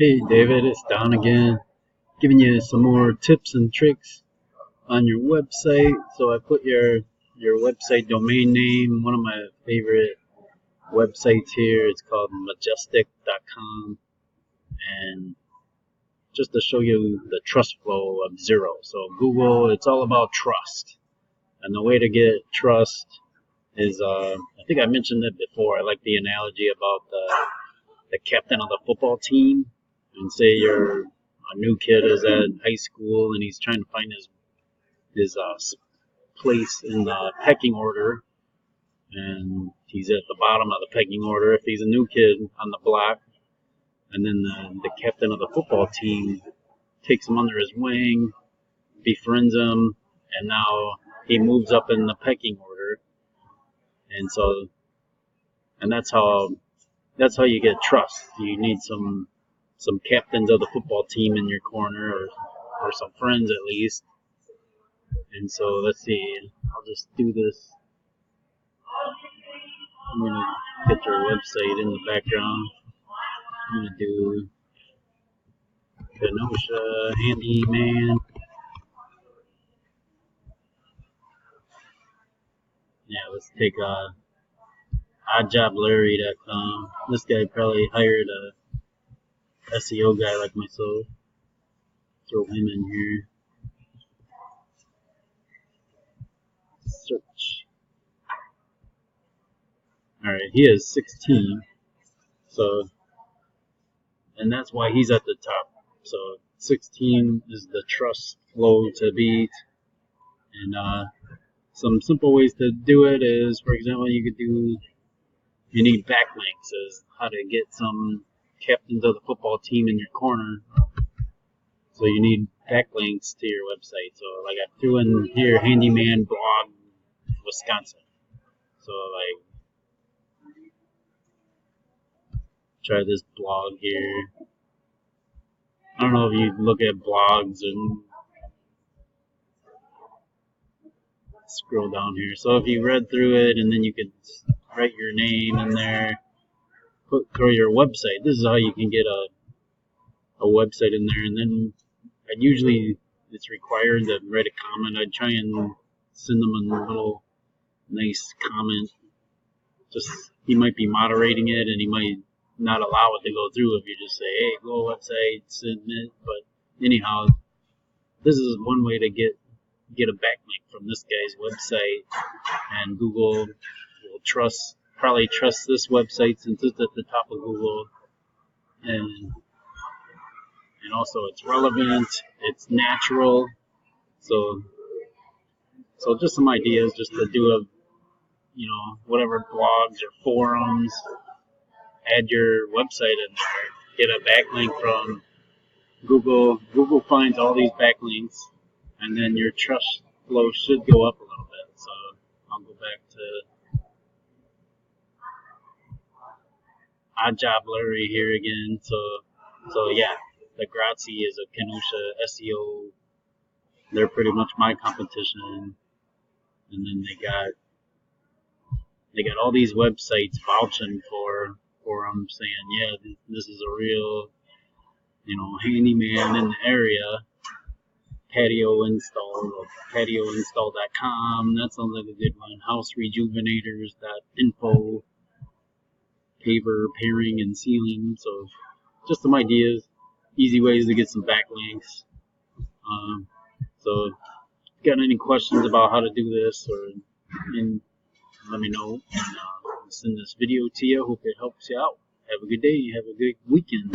Hey David, it's Don again, giving you some more tips and tricks on your website. So I put your website domain name, one of my favorite websites here. It's called majestic.com, and just to show you the trust flow of zero. So Google, it's all about trust, and the way to get trust is, I think I mentioned it before. I like the analogy about the captain of the football team. And say you're a new kid is at high school and he's trying to find his place in the pecking order, and he's at the bottom of the pecking order if he's a new kid on the block. And then the captain of the football team takes him under his wing, befriends him, and now he moves up in the pecking order. And that's how you get trust. You need some captains of the football team in your corner, or some friends at least. And so let's see, I'll just do this. I'm going to get your website in the background. I'm going to do Kenosha Handyman. Yeah, let's take oddjoblarry.com. This guy probably hired a SEO guy like myself. Throw him in here. Search. Alright, he is 16. So, and that's why he's at the top. So 16 is the trust flow to beat. And some simple ways to do it is, for example, you need backlinks as how to get some captains of the football team in your corner. So you need backlinks to your website. So like I threw in here, Handyman Blog Wisconsin. So like, try this blog here. I don't know if you look at blogs and scroll down here. So if you read through it, and then you could write your name in there, throw your website. This is how you can get a website in there. And then usually it's required to write a comment. I'd try and send them a little nice comment. Just, he might be moderating it and he might not allow it to go through if you just say, hey, go website, submit. But anyhow, this is one way to get a backlink from this guy's website, and Google will probably trust this website since it's at the top of Google, and also it's relevant, it's natural. So just some ideas just to do whatever blogs or forums, add your website in there, get a backlink from Google. Google finds all these backlinks, and then your trust flow should go up a little bit. So I'll go back to Oddjob Larry here again. So yeah, the Grazi is a Kenosha SEO. They're pretty much my competition. And then they got all these websites vouching for them, saying, yeah, this is a real, handyman in the area. Patio install, patioinstall.com. That sounds like a good one. Houserejuvenators.info. Paver, pairing, and sealing. So just some ideas, easy ways to get some backlinks. So if you got any questions about how to do this, let me know, and I'll send this video to you. Hope it helps you out. Have a good day. Have a good weekend.